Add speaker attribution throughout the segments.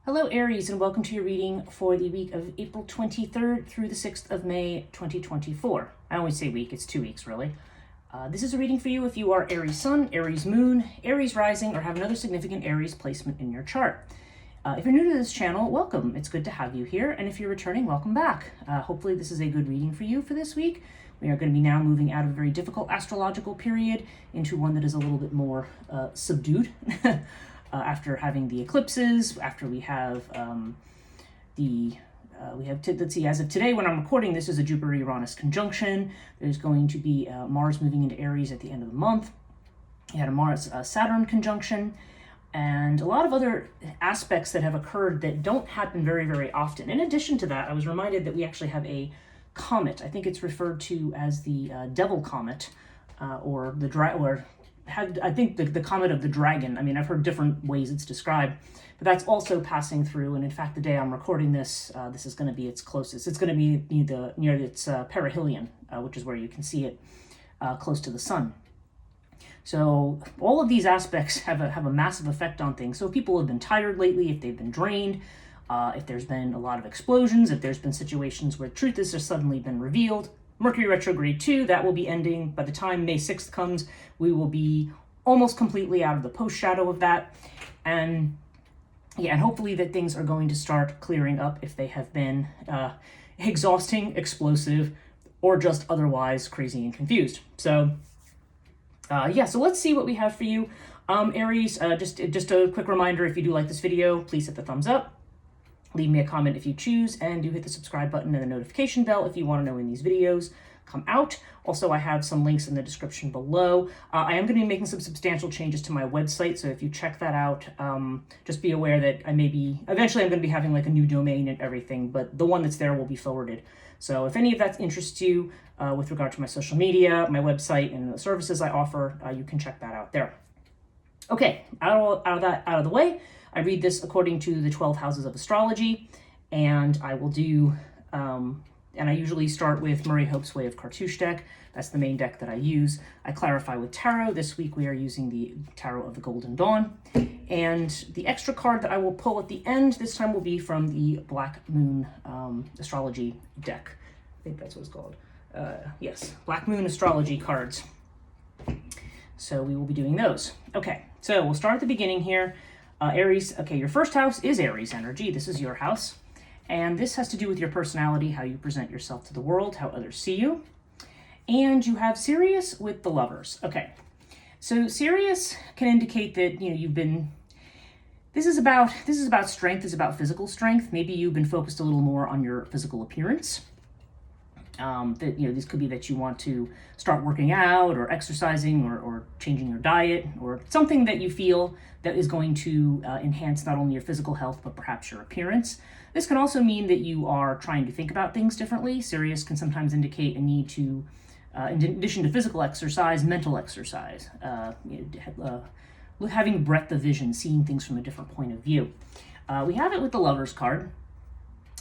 Speaker 1: Hello Aries, and welcome to your reading for the week of April 23rd through the 6th of May 2024. I always say week, it's 2 weeks really. This is a reading for you if you are Aries Sun, Aries Moon, Aries Rising, or have another significant Aries placement in your chart. If you're new to this channel, welcome. It's good to have you here. And if you're returning, welcome back. Hopefully this is a good reading for you for this week. We are going to be now moving out of a very difficult astrological period into one that is a little bit more subdued. After having the eclipses, after we have let's see, as of today when I'm recording, this is a Jupiter-Uranus conjunction. There's going to be Mars moving into Aries at the end of the month. You had a Mars-Saturn conjunction, and a lot of other aspects that have occurred that don't happen very, very often. In addition to that, I was reminded that we actually have a comet. I think it's referred to as the Devil Comet, or the the comet of the dragon. I mean, I've heard different ways it's described, but that's also passing through. And in fact, the day I'm recording this, this is going to be its closest. It's going to be near its perihelion, which is where you can see it close to the sun. So all of these aspects have a massive effect on things. So if people have been tired lately, if they've been drained, if there's been a lot of explosions, if there's been situations where truth has just suddenly been revealed, Mercury retrograde 2, that will be ending. By the time May 6th comes, we will be almost completely out of the post-shadow of that. And yeah, and hopefully that things are going to start clearing up if they have been exhausting, explosive, or just otherwise crazy and confused. So so let's see what we have for you. Aries, just a quick reminder, if you do like this video, please hit the thumbs up. Leave me a comment if you choose, and do hit the subscribe button and the notification bell if you want to know when these videos come out. Also, I have some links in the description below. I am going to be making some substantial changes to my website, so if you check that out, just be aware that eventually I'm going to be having like a new domain and everything, but the one that's there will be forwarded. So if any of that interests you with regard to my social media, my website, and the services I offer, you can check that out there. Okay, out of the way. I read this according to the 12 houses of astrology, and I will do, and I usually start with Murray Hope's Way of Cartouche deck. That's the main deck that I use. I clarify with tarot. This week we are using the Tarot of the Golden Dawn. And the extra card that I will pull at the end this time will be from the Black Moon astrology deck. I think that's what it's called. Yes, Black Moon astrology cards. So we will be doing those. Okay, so we'll start at the beginning here. Aries, okay, your first house is Aries energy. This is your house. And this has to do with your personality, how you present yourself to the world, how others see you. And you have Sirius with the Lovers. Okay, so Sirius can indicate that, you've been, this is about strength, this is about physical strength. Maybe you've been focused a little more on your physical appearance. This could be that you want to start working out or exercising or changing your diet or something that you feel that is going to enhance not only your physical health, but perhaps your appearance. This can also mean that you are trying to think about things differently. Sirius can sometimes indicate a need to, in addition to physical exercise, mental exercise, having breadth of vision, seeing things from a different point of view. We have it with the Lovers card.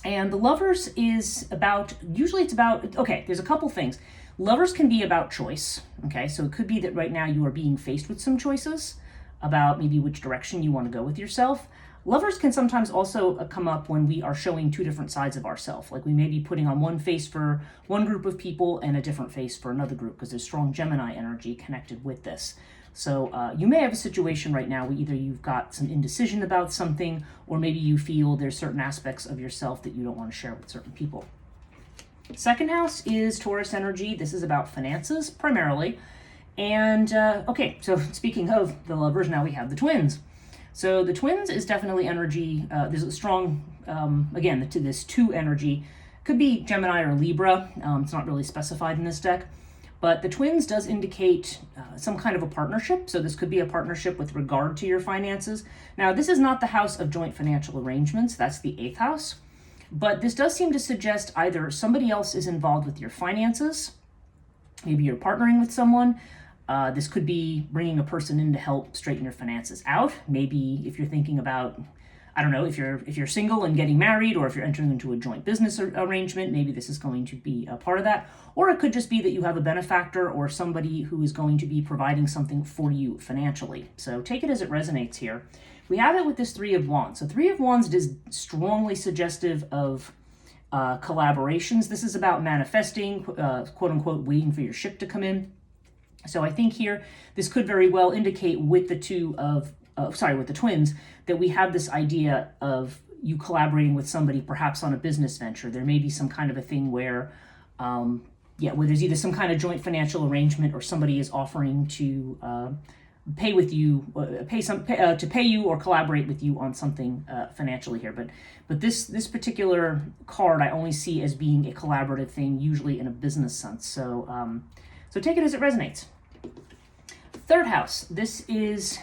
Speaker 1: And the Lovers is okay, there's a couple things. Lovers can be about choice, okay? So it could be that right now you are being faced with some choices about maybe which direction you want to go with yourself. Lovers can sometimes also come up when we are showing two different sides of ourselves. Like we may be putting on one face for one group of people and a different face for another group, because there's strong Gemini energy connected with this. So you may have a situation right now where either you've got some indecision about something, or maybe you feel there's certain aspects of yourself that you don't want to share with certain people. Second house is Taurus energy. This is about finances primarily. And okay, so speaking of the Lovers, now we have the Twins. So the Twins is definitely energy. There's a strong, again, to this 2 energy. Could be Gemini or Libra. It's not really specified in this deck. But the Twins does indicate some kind of a partnership. So this could be a partnership with regard to your finances. Now, this is not the house of joint financial arrangements. That's the 8th house. But this does seem to suggest either somebody else is involved with your finances. Maybe you're partnering with someone. This could be bringing a person in to help straighten your finances out. Maybe if you're thinking about, I don't know, if you're single and getting married, or if you're entering into a joint business arrangement, maybe this is going to be a part of that. Or it could just be that you have a benefactor or somebody who is going to be providing something for you financially. So take it as it resonates here. We have it with this Three of Wands. So Three of Wands is strongly suggestive of collaborations. This is about manifesting, quote unquote, waiting for your ship to come in. So I think here, this could very well indicate with the with the twins, that we have this idea of you collaborating with somebody, perhaps on a business venture. There may be some kind of a thing where, where there's either some kind of joint financial arrangement, or somebody is offering to pay with you, to pay you or collaborate with you on something financially here. But this particular card I only see as being a collaborative thing, usually in a business sense. So so take it as it resonates. Third house. This is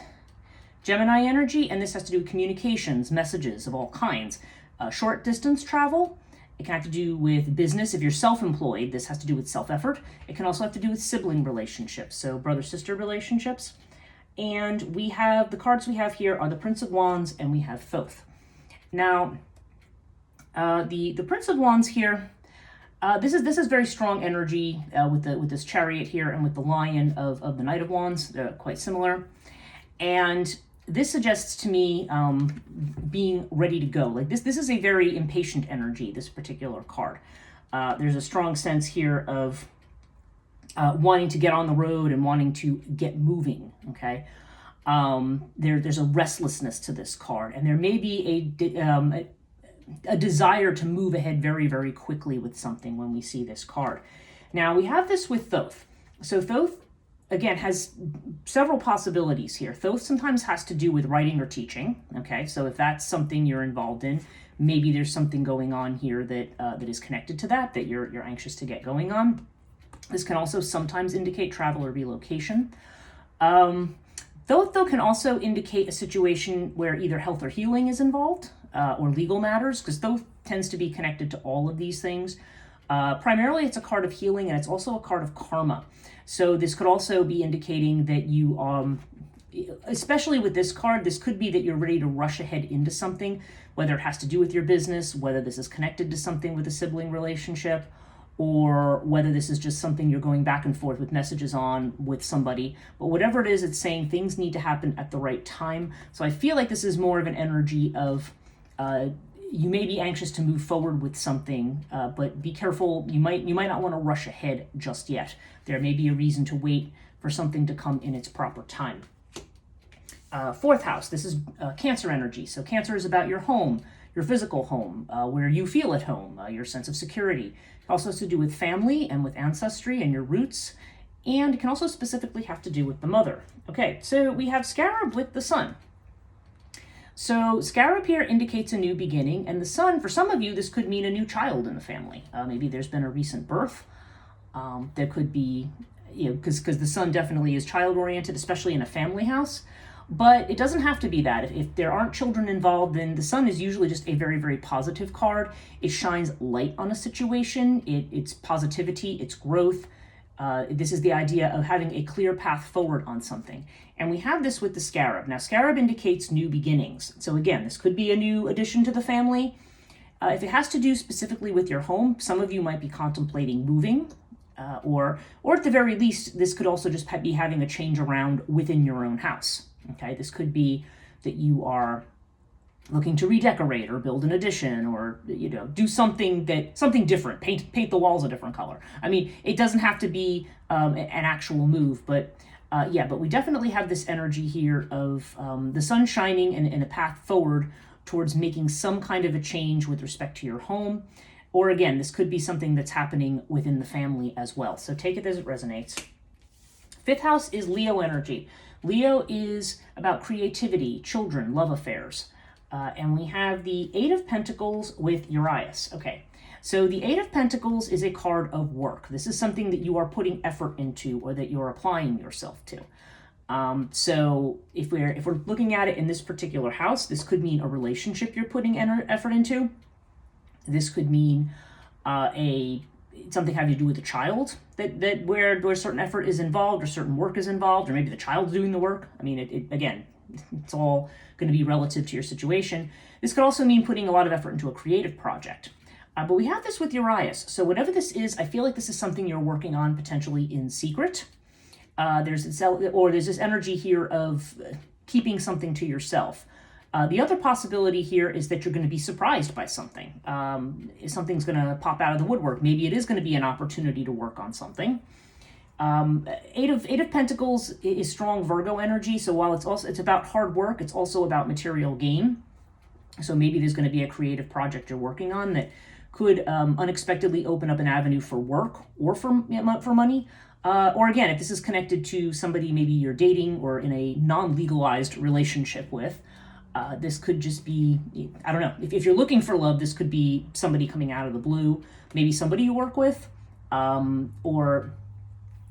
Speaker 1: Gemini energy, and this has to do with communications, messages of all kinds, short distance travel. It can have to do with business. If you're self-employed, this has to do with self-effort. It can also have to do with sibling relationships, so brother-sister relationships. And we have, the cards we have here are the Prince of Wands, and we have Thoth. Now, the Prince of Wands here, this is very strong energy with this Chariot here, and with the Lion of the Knight of Wands. They're quite similar. And this suggests to me being ready to go. Like this is a very impatient energy, this particular card. There's a strong sense here of wanting to get on the road and wanting to get moving, okay? There's a restlessness to this card, and there may be a desire to move ahead very, very quickly with something when we see this card. Now, we have this with Thoth. So Thoth, again, has several possibilities here. Thoth sometimes has to do with writing or teaching, okay? So if that's something you're involved in, maybe there's something going on here that is connected to that you're anxious to get going on. This can also sometimes indicate travel or relocation. Thoth, though, can also indicate a situation where either health or healing is involved, or legal matters, because Thoth tends to be connected to all of these things. Primarily, it's a card of healing, and it's also a card of karma. So this could also be indicating that you, especially with this card, this could be that you're ready to rush ahead into something, whether it has to do with your business, whether this is connected to something with a sibling relationship, or whether this is just something you're going back and forth with messages on with somebody. But whatever it is, it's saying things need to happen at the right time. So I feel like this is more of an energy of you may be anxious to move forward with something, but be careful. You might not want to rush ahead just yet. There may be a reason to wait for something to come in its proper time. Fourth house, this is Cancer energy. So Cancer is about your home, your physical home, where you feel at home, your sense of security. It also has to do with family and with ancestry and your roots, and it can also specifically have to do with the mother. Okay, so we have Scarab with the Sun. So Scarab here indicates a new beginning, and the Sun, for some of you, this could mean a new child in the family. Maybe there's been a recent birth. There could be, because the Sun definitely is child-oriented, especially in a family house. But it doesn't have to be that. If there aren't children involved, then the Sun is usually just a very, very positive card. It shines light on a situation. It's positivity, it's growth. This is the idea of having a clear path forward on something. And we have this with the Scarab. Now, Scarab indicates new beginnings. So again, this could be a new addition to the family. If it has to do specifically with your home, some of you might be contemplating moving. Or at the very least, this could also just be having a change around within your own house. Okay, this could be that you are looking to redecorate or build an addition, or do something different, paint the walls a different color. I mean, it doesn't have to be an actual move, but but we definitely have this energy here of the Sun shining and a path forward towards making some kind of a change with respect to your home. Or again, this could be something that's happening within the family as well. So take it as it resonates. Fifth house is Leo energy. Leo is about creativity, children, love affairs. And we have the Eight of Pentacles with Urias. Okay, so the Eight of Pentacles is a card of work. This is something that you are putting effort into, or that you're applying yourself to. So if we're looking at it in this particular house, this could mean a relationship you're putting effort into. This could mean something having to do with a child that where certain effort is involved, or certain work is involved, or maybe the child's doing the work. I mean, again, it's all going to be relative to your situation. This could also mean putting a lot of effort into a creative project. But we have this with Urias. So whatever this is, I feel like this is something you're working on potentially in secret. There's this energy here of keeping something to yourself. The other possibility here is that you're going to be surprised by something. Something's going to pop out of the woodwork. Maybe it is going to be an opportunity to work on something. Eight of Pentacles is strong Virgo energy. So while it's about hard work, it's also about material gain. So maybe there's going to be a creative project you're working on that could unexpectedly open up an avenue for work or for money. Or again, if this is connected to somebody maybe you're dating or in a non-legalized relationship with, this could just be, I don't know, if you're looking for love, this could be somebody coming out of the blue, maybe somebody you work with, or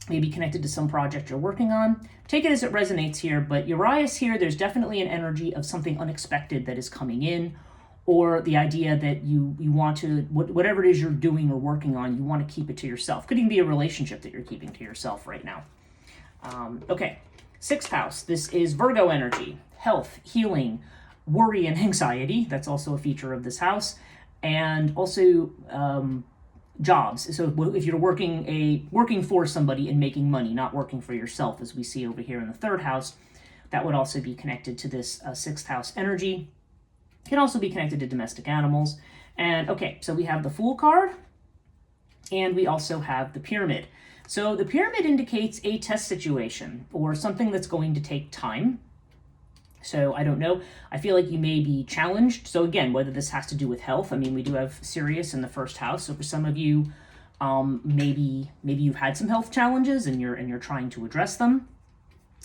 Speaker 1: maybe connected to some project you're working on. Take it as it resonates here, but Urias here, there's definitely an energy of something unexpected that is coming in, or the idea that you want to, whatever it is you're doing or working on, you want to keep it to yourself. Could even be a relationship that you're keeping to yourself right now. Okay, 6th house. This is Virgo energy, health, healing, worry, and anxiety. That's also a feature of this house. And also jobs. So if you're working for somebody and making money, not working for yourself, as we see over here in the 3rd house, that would also be connected to this 6th house energy. Can also be connected to domestic animals. And okay, so we have the Fool card, and we also have the Pyramid. So the Pyramid indicates a test situation or something that's going to take time. So I don't know. I feel like you may be challenged. So again, whether this has to do with health, I mean, we do have Sirius in the 1st house. So for some of you, maybe you've had some health challenges and you're trying to address them.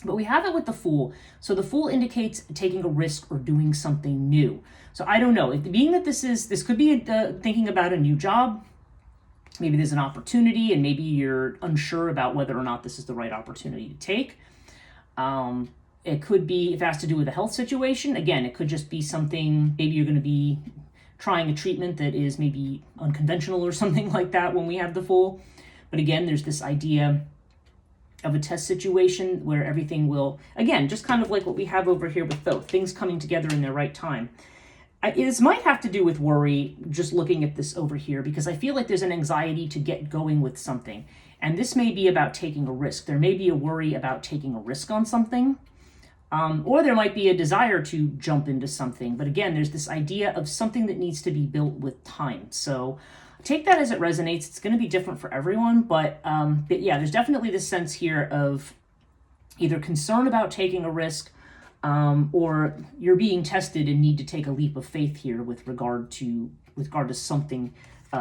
Speaker 1: But we have it with the Fool. So the Fool indicates taking a risk or doing something new. So I don't know. Being that this could be thinking about a new job. Maybe there's an opportunity and maybe you're unsure about whether or not this is the right opportunity to take. It could be, if it has to do with a health situation, again, it could just be something, maybe you're going to be trying a treatment that is maybe unconventional or something like that when we have the Fool. But again, there's this idea of a test situation where everything will, again, just kind of like what we have over here with Thoth, things coming together in their right time. This might have to do with worry, just looking at this over here, because I feel like there's an anxiety to get going with something. And this may be about taking a risk. There may be a worry about taking a risk on something. Or there might be a desire to jump into something. But again, there's this idea of something that needs to be built with time. So take that as it resonates. It's going to be different for everyone. But yeah, there's definitely this sense here of either concern about taking a risk, or you're being tested and need to take a leap of faith here with regard to something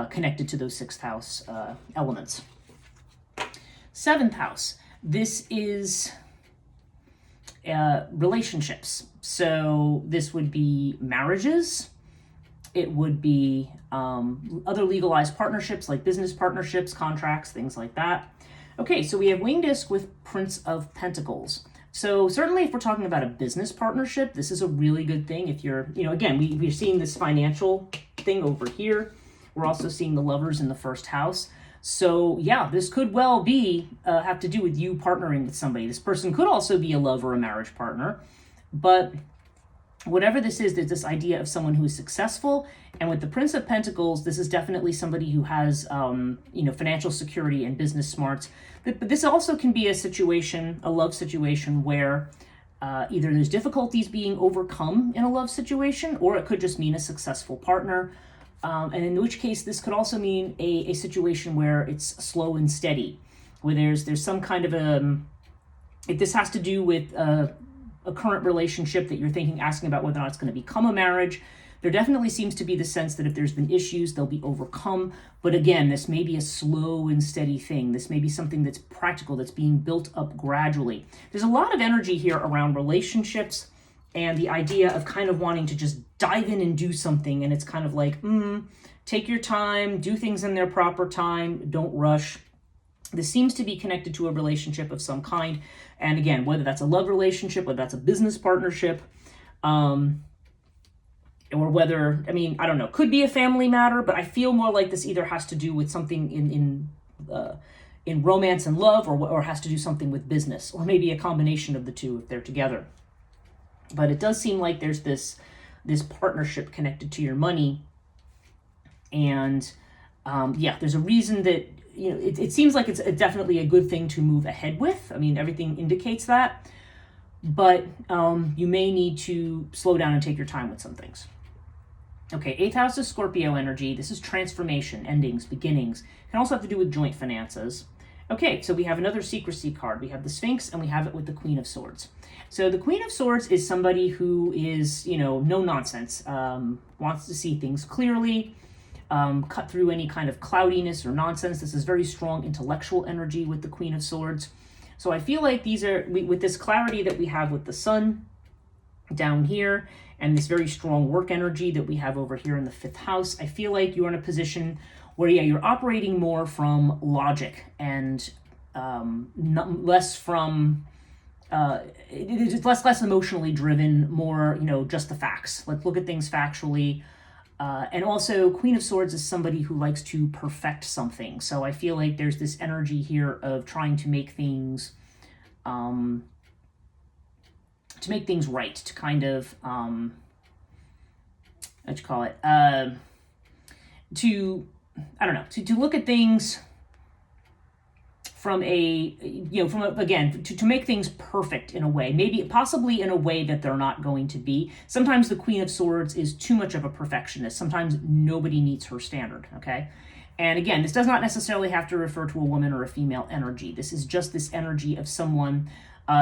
Speaker 1: connected to those 6th house elements. 7th house. This is relationships. So this would be marriages. It would be other legalized partnerships like business partnerships, contracts, things like that. Okay, so we have Winged Disc with Prince of Pentacles. So certainly if we're talking about a business partnership, this is a really good thing. If you're, again, we're seeing this financial thing over here. We're also seeing the Lovers in the 1st house. So yeah, this could well be have to do with you partnering with somebody. This person could also be a love or a marriage partner, but whatever this is, there's this idea of someone who is successful. And with the Prince of Pentacles, this is definitely somebody who has, financial security and business smarts. But this also can be a situation, a love situation where either there's difficulties being overcome in a love situation, or it could just mean a successful partner. And in which case, this could also mean a situation where it's slow and steady, where there's some kind of if this has to do with a current relationship that you're asking about whether or not it's going to become a marriage, there definitely seems to be the sense that if there's been issues, they'll be overcome. But again, this may be a slow and steady thing. This may be something that's practical, that's being built up gradually. There's a lot of energy here around relationships and the idea of kind of wanting to just dive in and do something. And it's kind of like, take your time, do things in their proper time, don't rush. This seems to be connected to a relationship of some kind. And again, whether that's a love relationship, whether that's a business partnership, or whether, I don't know, could be a family matter, but I feel more like this either has to do with something in romance and love, or has to do something with business, or maybe a combination of the two if they're together. But it does seem like there's this partnership connected to your money. And there's a reason that, it seems like it's definitely a good thing to move ahead with. Everything indicates that. but you may need to slow down and take your time with some things. Okay, 8th house is Scorpio energy. This is transformation, endings, beginnings. It can also have to do with joint finances. Okay, so we have another secrecy card. We have the Sphinx, and we have it with the Queen of Swords. So the Queen of Swords is somebody who is, no nonsense, wants to see things clearly, cut through any kind of cloudiness or nonsense. This is very strong intellectual energy with the Queen of Swords. So I feel like these are, with this clarity that we have with the Sun down here, and this very strong work energy that we have over here in the 5th house, I feel like you're in a position where, you're operating more from logic and less from, it's less emotionally driven, more, just the facts. Let's look at things factually. And also, Queen of Swords is somebody who likes to perfect something. So I feel like there's this energy here of trying to make things, right, to kind of, what you call it, to look at things from to make things perfect in a way, maybe possibly in a way that they're not going to be. Sometimes the Queen of Swords is too much of a perfectionist. Sometimes nobody meets her standard, okay? And again, this does not necessarily have to refer to a woman or a female energy. This is just this energy of someone,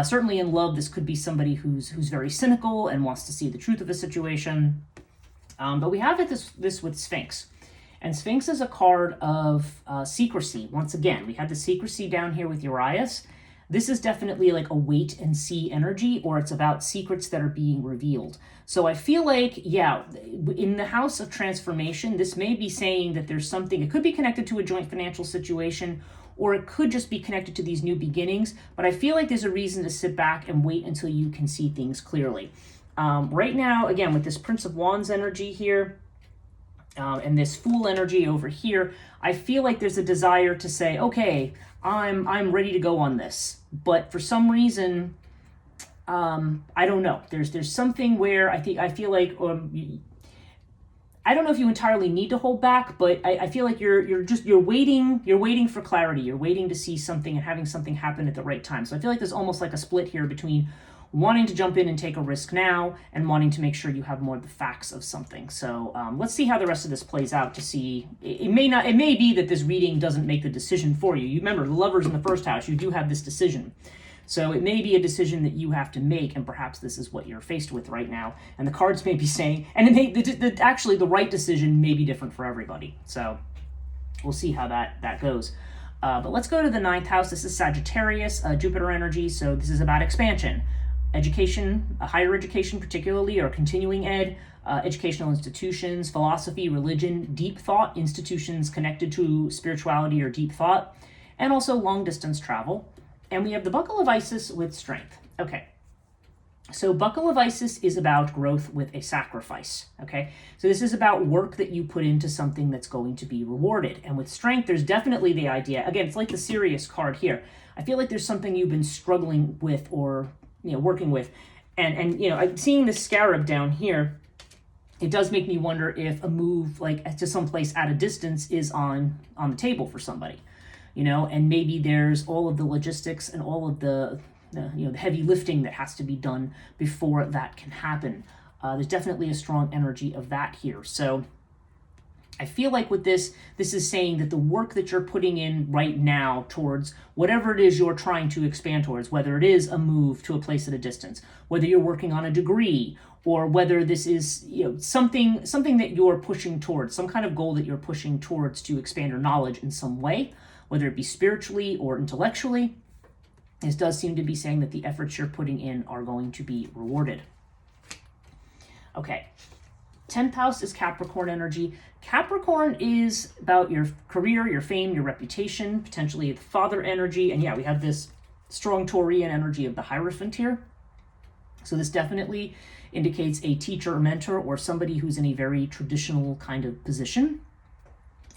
Speaker 1: certainly in love. This could be somebody who's very cynical and wants to see the truth of a situation. But we have this with Sphinx. And Sphinx is a card of secrecy. Once again, we had the secrecy down here with Urias. This is definitely like a wait and see energy, or it's about secrets that are being revealed. So I feel like, in the house of transformation, this may be saying that there's something, it could be connected to a joint financial situation, or it could just be connected to these new beginnings. But I feel like there's a reason to sit back and wait until you can see things clearly. Right now, again, with this Prince of Wands energy here, and this Fool energy over here, I feel like there's a desire to say, okay, I'm ready to go on this. But for some reason, I don't know. There's something where I feel like I don't know if you entirely need to hold back, but I feel like you're waiting for clarity. You're waiting to see something and having something happen at the right time. So I feel like there's almost like a split here between wanting to jump in and take a risk now and wanting to make sure you have more of the facts of something. So let's see how the rest of this plays out to see. It may be that this reading doesn't make the decision for you. You remember, the Lovers in the 1st house, you do have this decision. So it may be a decision that you have to make, and perhaps this is what you're faced with right now. And the cards may be saying, and actually the right decision may be different for everybody. So we'll see how that goes. But let's go to the 9th house. This is Sagittarius, Jupiter energy. So this is about expansion. Education, higher education particularly, or continuing ed, educational institutions, philosophy, religion, deep thought, institutions connected to spirituality or deep thought, and also long distance travel. And we have the Buckle of Isis with strength. Okay, so Buckle of Isis is about growth with a sacrifice. Okay, so this is about work that you put into something that's going to be rewarded. And with strength, there's definitely the idea, again, it's like the Sirius card here. I feel like there's something you've been struggling with or working with, and I'm seeing this scarab down here. It does make me wonder if a move like to someplace at a distance is on the table for somebody, and maybe there's all of the logistics and all of the heavy lifting that has to be done before that can happen. There's definitely a strong energy of that here. So I feel like with this is saying that the work that you're putting in right now towards whatever it is you're trying to expand towards, whether it is a move to a place at a distance, whether you're working on a degree, or whether this is something that you're pushing towards, some kind of goal that you're pushing towards to expand your knowledge in some way, whether it be spiritually or intellectually, this does seem to be saying that the efforts you're putting in are going to be rewarded. Okay. 10th house is Capricorn energy. Capricorn is about your career, your fame, your reputation, potentially the father energy. And we have this strong Taurian energy of the Hierophant here. So this definitely indicates a teacher or mentor or somebody who's in a very traditional kind of position.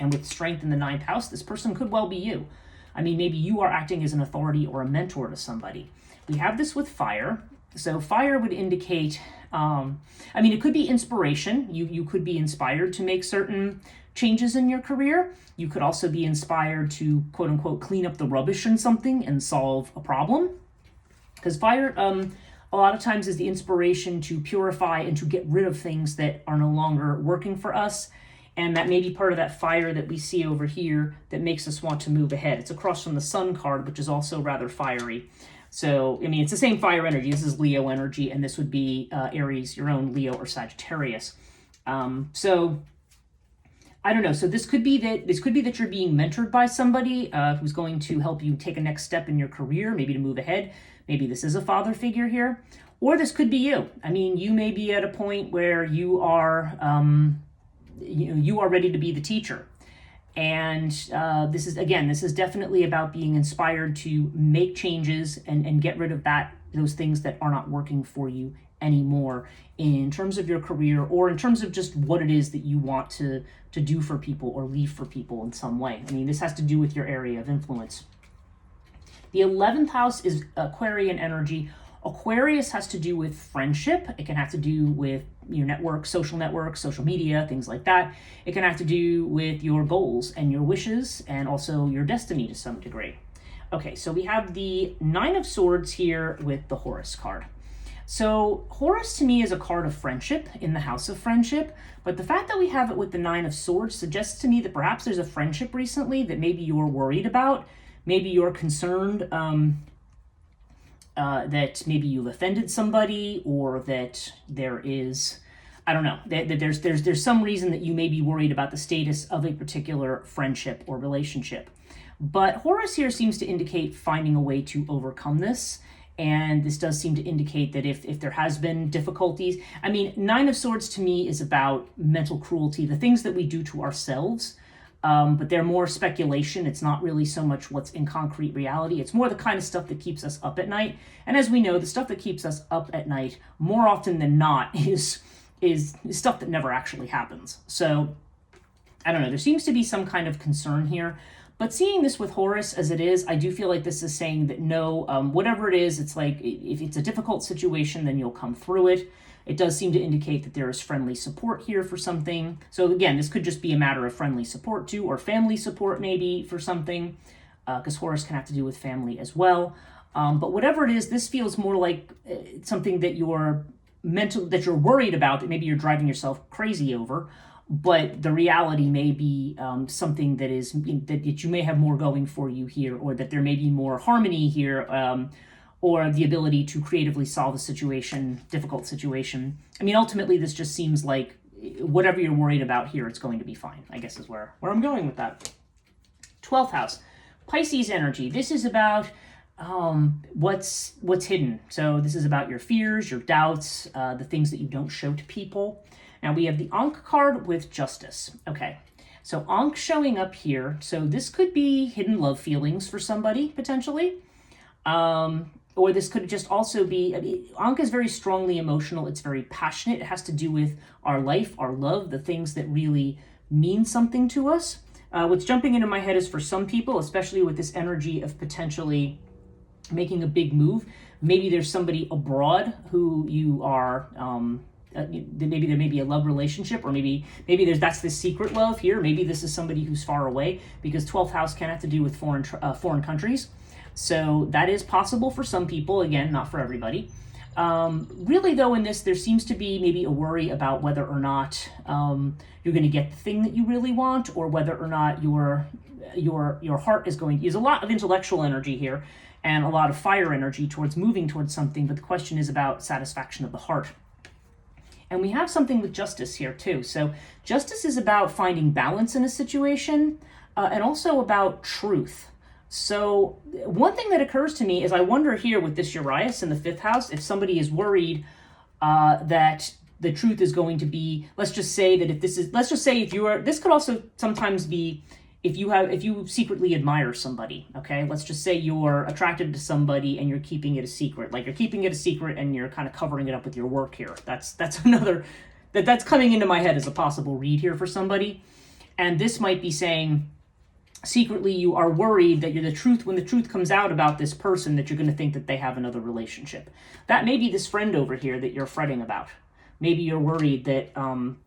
Speaker 1: And with strength in the 9th house, this person could well be you. I mean, maybe you are acting as an authority or a mentor to somebody. We have this with fire. So fire would indicate, it could be inspiration. You could be inspired to make certain changes in your career. You could also be inspired to, quote unquote, clean up the rubbish in something and solve a problem. Because fire, a lot of times is the inspiration to purify and to get rid of things that are no longer working for us. And that may be part of that fire that we see over here that makes us want to move ahead. It's across from the Sun card, which is also rather fiery. So, I mean, it's the same fire energy. This is Leo energy, and this would be Aries, your own Leo or Sagittarius. So, I don't know. So this could be that you're being mentored by somebody who's going to help you take a next step in your career, maybe to move ahead. Maybe this is a father figure here, or this could be you. I mean, you may be at a point where you are. You are ready to be the teacher. And this is definitely about being inspired to make changes and get rid of those things that are not working for you anymore in terms of your career or in terms of just what it is that you want to do for people or leave for people in some way. I mean, this has to do with your area of influence. The 11th house is Aquarian energy. Aquarius has to do with friendship. It can have to do with your networks, social media, things like that. It can have to do with your goals and your wishes and also your destiny to some degree. Okay, so we have the Nine of Swords here with the Horus card. So Horus to me is a card of friendship in the house of friendship, but the fact that we have it with the Nine of Swords suggests to me that perhaps there's a friendship recently that maybe you're worried about, maybe you're concerned that maybe you've offended somebody, or that there is, I don't know, that there's some reason that you may be worried about the status of a particular friendship or relationship. But Horus here seems to indicate finding a way to overcome this. And this does seem to indicate that if there has been difficulties, I mean, Nine of Swords to me is about mental cruelty, the things that we do to ourselves. But they're more speculation. It's not really so much what's in concrete reality. It's more the kind of stuff that keeps us up at night. And as we know, the stuff that keeps us up at night, more often than not, is stuff that never actually happens. So, I don't know. There seems to be some kind of concern here. But seeing this with Horus as it is, I do feel like this is saying that no, whatever it is, it's like if it's a difficult situation, then you'll come through it. It does seem to indicate that there is friendly support here for something. So again, this could just be a matter of friendly support too, or family support maybe for something, because Horus can have to do with family as well. But whatever it is, this feels more like something that you're worried about, that maybe you're driving yourself crazy over. But the reality may be something that you may have more going for you here, or that there may be more harmony here, or the ability to creatively solve a difficult situation. I mean, ultimately, this just seems like whatever you're worried about here, it's going to be fine, I guess is where I'm going with that. 12th house, Pisces energy. This is about what's hidden. So this is about your fears, your doubts, the things that you don't show to people. Now we have the Ankh card with Justice. Okay, so Ankh showing up here. So this could be hidden love feelings for somebody, potentially. Or this could just also be, Ankh is very strongly emotional. It's very passionate. It has to do with our life, our love, the things that really mean something to us. What's jumping into my head is for some people, especially with this energy of potentially making a big move, maybe there's somebody abroad who you are, maybe there may be a love relationship, or maybe that's this secret love here. Maybe this is somebody who's far away, because 12th house can have to do with foreign countries. So that is possible for some people, again, not for everybody. Really, though, in this, there seems to be maybe a worry about whether or not you're going to get the thing that you really want, or whether or not your heart is going to use a lot of intellectual energy here and a lot of fire energy towards moving towards something. But the question is about satisfaction of the heart. And we have something with Justice here, too. So Justice is about finding balance in a situation, and also about truth. So one thing that occurs to me is I wonder here with this Urias in the 5th house, if somebody is worried that the truth is going to be, let's just say this could also sometimes be if you secretly admire somebody, okay? Let's just say you're attracted to somebody and you're keeping it a secret. Like you're keeping it a secret and you're kind of covering it up with your work here. That's another, that's coming into my head as a possible read here for somebody. And this might be saying, secretly you are worried that when the truth comes out about this person, that you're going to think that they have another relationship. That may be this friend over here that you're fretting about. Maybe you're worried that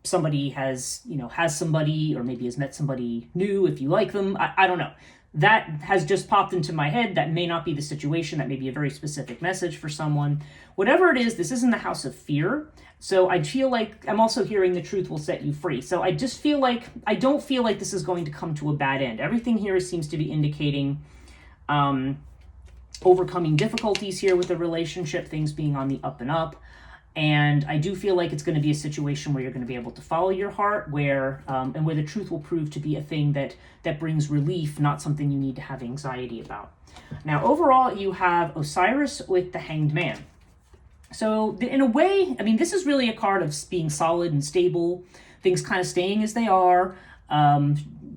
Speaker 1: somebody has somebody, or maybe has met somebody new if you like them. I don't know. that has just popped into my head. That may not be the situation. That may be a very specific message for someone. Whatever it is, this isn't the house of fear. So I feel like I'm also hearing the truth will set you free. So I just feel like, I don't feel like this is going to come to a bad end. Everything here seems to be indicating overcoming difficulties here with the relationship, things being on the up and up. And I do feel like it's going to be a situation where you're going to be able to follow your heart, where and where the truth will prove to be a thing that brings relief, not something you need to have anxiety about. Now, overall, you have Osiris with the Hanged Man. So in a way, I mean, this is really a card of being solid and stable, things kind of staying as they are.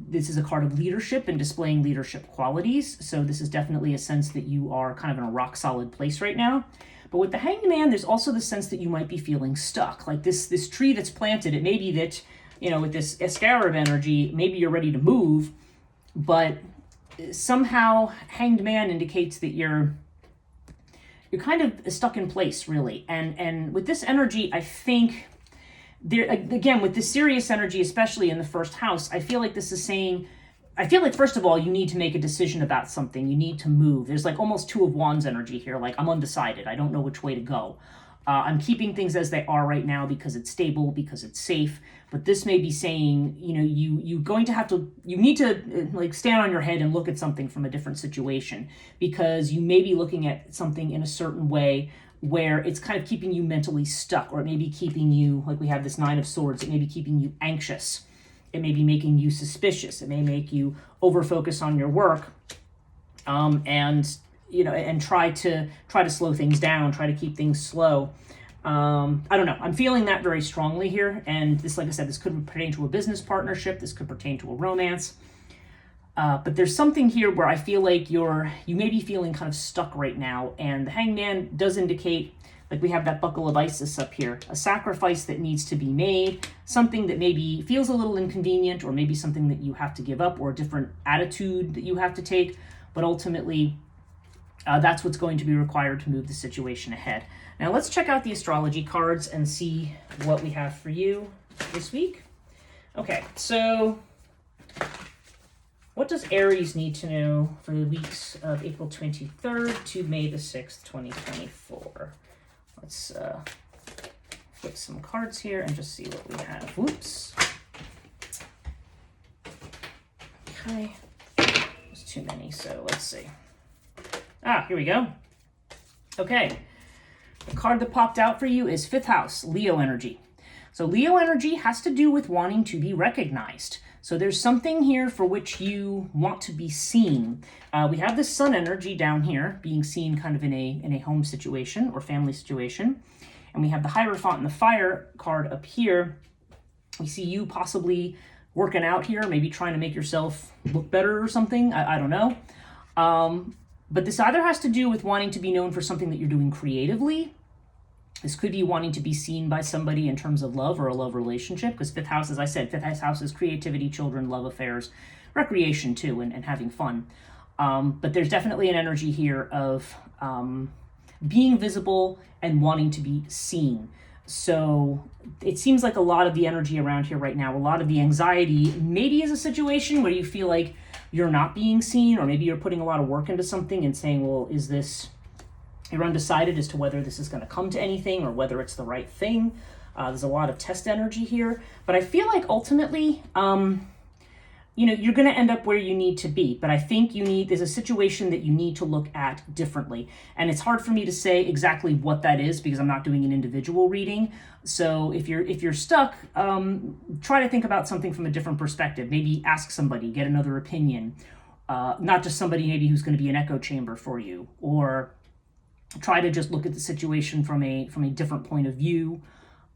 Speaker 1: This is a card of leadership and displaying leadership qualities. So this is definitely a sense that you are kind of in a rock solid place right now. But with the Hanged Man, there's also the sense that you might be feeling stuck. Like this tree that's planted, it may be that, you know, with this scarab energy, maybe you're ready to move, but somehow Hanged Man indicates that you're kind of stuck in place, really. And with this energy, I think there, again, with this serious energy, especially in the first house, I feel like this is saying, I feel like, first of all, you need to make a decision about something. You need to move. There's like almost Two of Wands energy here. Like, I'm undecided. I don't know which way to go. I'm keeping things as they are right now because it's stable, because it's safe. But this may be saying, you know, you need to like stand on your head and look at something from a different situation, because you may be looking at something in a certain way where it's kind of keeping you mentally stuck, or it may be keeping you, like we have this Nine of Swords, it may be keeping you anxious. It may be making you suspicious. It may make you over-focus on your work, and you know, and try to slow things down, try to keep things slow. I don't know. I'm feeling that very strongly here. And this, like I said, this could pertain to a business partnership. This could pertain to a romance. But there's something here where I feel like you may be feeling kind of stuck right now. And the Hanged Man does indicate, like we have that buckle of Isis up here, a sacrifice that needs to be made, something that maybe feels a little inconvenient, or maybe something that you have to give up, or a different attitude that you have to take. But ultimately, that's what's going to be required to move the situation ahead. Now let's check out the astrology cards and see what we have for you this week. Okay, so what does Aries need to know for the weeks of April 23rd to May the 6th, 2024? Let's flip some cards here and just see what we have. Whoops. Okay, there's too many, so let's see. Here we go. Okay, the card that popped out for you is 5th house, Leo energy. So Leo energy has to do with wanting to be recognized. So there's something here for which you want to be seen. We have the sun energy down here, being seen kind of in a home situation or family situation. And we have the Hierophant and the fire card up here. We see you possibly working out here, maybe trying to make yourself look better or something. I don't know. But this either has to do with wanting to be known for something that you're doing creatively. This could be wanting to be seen by somebody in terms of love or a love relationship, because 5th house, as I said, 5th house is creativity, children, love affairs, recreation too, and having fun. But there's definitely an energy here of being visible and wanting to be seen. So it seems like a lot of the energy around here right now, a lot of the anxiety maybe is a situation where you feel like you're not being seen, or maybe you're putting a lot of work into something and saying, well, you're undecided as to whether this is going to come to anything or whether it's the right thing. There's a lot of test energy here, but I feel like ultimately, you're going to end up where you need to be. But I think there's a situation that you need to look at differently. And it's hard for me to say exactly what that is because I'm not doing an individual reading. So if you're stuck, try to think about something from a different perspective. Maybe ask somebody, get another opinion. Not just somebody maybe who's going to be an echo chamber for you, or try to just look at the situation from a different point of view.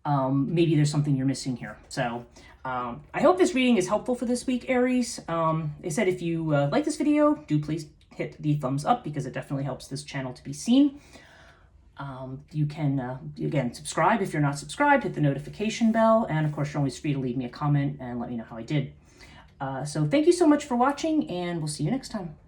Speaker 1: Maybe there's something you're missing here. So I hope this reading is helpful for this week, Aries. I said if you like this video, do please hit the thumbs up because it definitely helps this channel to be seen. You can, again, subscribe if you're not subscribed, hit the notification bell, and of course you're always free to leave me a comment and let me know how I did. So thank you so much for watching, and we'll see you next time.